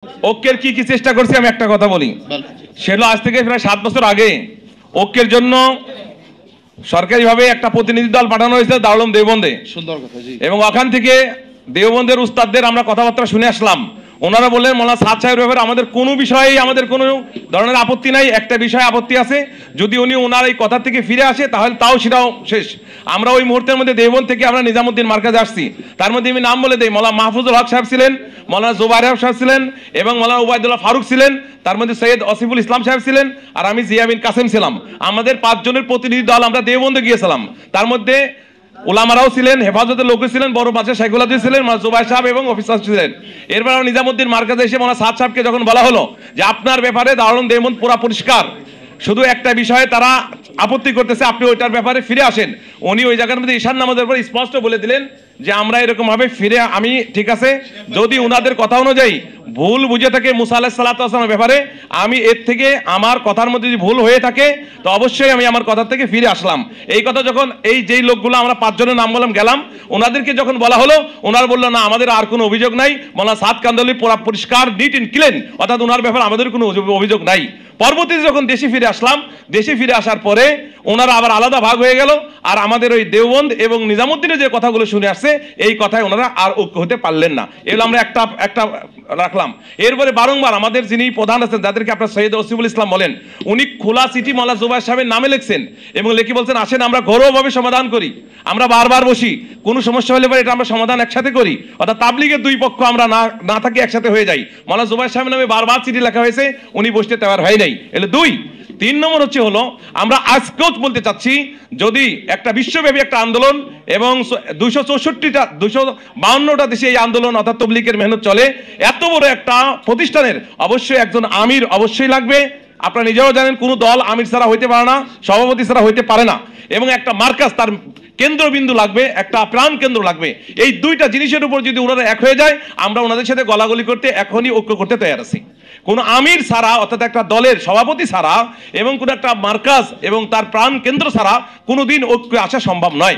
ঐক্যের কি কি চেষ্টা করছি আমি একটা কথা বলি। সেটা আজ থেকে প্রায় 7 বছর আগে ঐক্যের জন্য সরকারিভাবে একটা প্রতিনিধি দল পাঠানো হয়েছিল দারুল উলুম দেওবন্দে। সুন্দর কথা জি। এবং ওখান থেকে দেওবন্দের উস্তাদদের আমরা কথাবার্তা শুনে আসলাম। ওনারা বললেন মাওলানা সাদ সাহেবের ব্যাপারে আমাদের কোনো বিষয়ে আমাদের কোনো ধরনের আপত্তি নাই, একটা বিষয়ে আপত্তি আছে, যদি উনি ওনার এই কথা থেকে ফিরে আসে তাহলে তাও সেটাও শেষ। আমরা ওই মুহূর্তের মধ্যে দেওবন্দ থেকে আমরা নিজামুদ্দিন মার্কাজে আসছি। তার মধ্যে আমি নাম বলে দেই, মাওলানা মাহফুজুল হক সাহেব ছিলেন, মাওলানা জুবাইর সাহেব ছিলেন এবং মাওলানা উবাইদুল্লাহ ফারুক ছিলেন, তার মধ্যে সৈয়দ আসিফুল ইসলাম সাহেব ছিলেন, আর আমি জিয়া বিন কাসেম ছিলাম। আমাদের 5 জনের প্রতিনিধি দল আমরা দেওবন্দে গিয়েছিলাম। তার মধ্যে ওলামারাও ছিলেন, হেফাজতের লোক ছিলেন, বড় বাচ্চা শাইখুল হাদিস ছিলেন, জুবাইর সাহেব এবং অফিসার ছিলেন। এরপর নিজামুদ্দিন মার্কাজে এসে মাওলানা সাদ সাহেবকে যখন বলা হলো যে আপনার ব্যাপারে দারুল উলুম দেওবন্দ পুরা পরিষ্কার, শুধু একটা বিষয়ে তারা আপত্তি করতেছে, আপনি ওইটার ব্যাপারে ফিরে আসেন। উনি ওই জায়গার মধ্যে ঈশান নামাজের পর স্পষ্ট বলে দিলেন যে আমরা এরকম ভাবে ফিরে আমি ঠিক আছে, যদি উনাদের কথা অনুযায়ী ভুল বুঝে থাকে মুসা আলাইহিস সালাতু ওয়াস সালামের ব্যাপারে, আমি এর থেকে আমার কথার মধ্যে যদি ভুল হয়ে থাকে তো অবশ্যই আমি আমার কথা থেকে ফিরে আসলাম। এই কথা যখন এই যেই লোকগুলো আমরা 5 জনের নাম বললাম গেলাম, ওনাদেরকে যখন বলা হলো ওনারা বললো না আমাদের আর কোনো অভিযোগ নাই, মাওলানা সাদ কান্দরলি পুরা পরিষ্কার নিট এন্ড ক্লিন, অর্থাৎ ওনার ব্যাপারে আমাদের কোনো অভিযোগ নাই। পরবর্তীতে যখন দেশে ফিরে আসলাম, দেশে ফিরে আসার পরে ওনারা আবার আলাদা ভাগ হয়ে গেল, আর আমাদের ওই দেওবন্দ এবং নিজামুদ্দিনের যে কথাগুলো শুনে আসছে এই কথায় ওনারা আর ঐক্য হতে পারলেন না। এগুলো আমরা একটা রাখলাম। এরপরে বারংবার আমাদের যিনি প্রধান আছেন, যাদেরকে আপনার সৈয়দ আসিফুল ইসলাম বলেন, উনি খোলা চিঠি মাওলানা জুবাইর সাহেবের নামে লিখছেন এবং লিখে বলছেন আসেন আমরা ঘরোয়াভাবে সমাধান করি, আমরা বারবার বসি, কোনো সমস্যা হলে পরে এটা আমরা সমাধান একসাথে করি, অর্থাৎ তাবলীগের 2 পক্ষ আমরা না থাকি একসাথে হয়ে যাই। মাওলানা জুবাইর সাহেবের নামে বারবার চিঠি লেখা হয়েছে, উনি বসতে তৈরি হয় নাই। এলে 2। 3 নম্বর হলো আমরা আজকেও বলতে চাচ্ছি, যদি একটা বিশ্বব্যাপী একটা আন্দোলন এবং 252টা দেশে এই আন্দোলন অর্থাৎ তাবলীগের মেহনত চলে, এত বড় একটা প্রতিষ্ঠানের অবশ্যই একজন আমির অবশ্যই লাগবে। আপনারা নিজেও জানেন কোনো দল আমির ছাড়া হইতে পারে না, সভাপতি ছাড়া হইতে পারে না, এবং একটা মার্কাজ তার কেন্দ্রবিন্দু লাগবে, একটা প্রাণ কেন্দ্র লাগবে। এই 2টা জিনিসের উপর যদি ওনারা এক হয়ে যায়, আমরা ওনাদের সাথে গলাগলি করতে এখনই ঐক্য করতে তৈরি আছি। কোনো আমির ছাড়া অর্থাৎ একটা দলের সভাপতি ছাড়া এবং কোনো একটা মার্কাজ এবং তার প্রাণ কেন্দ্র ছাড়া কোনোদিন ঐক্য আসা সম্ভব নয়।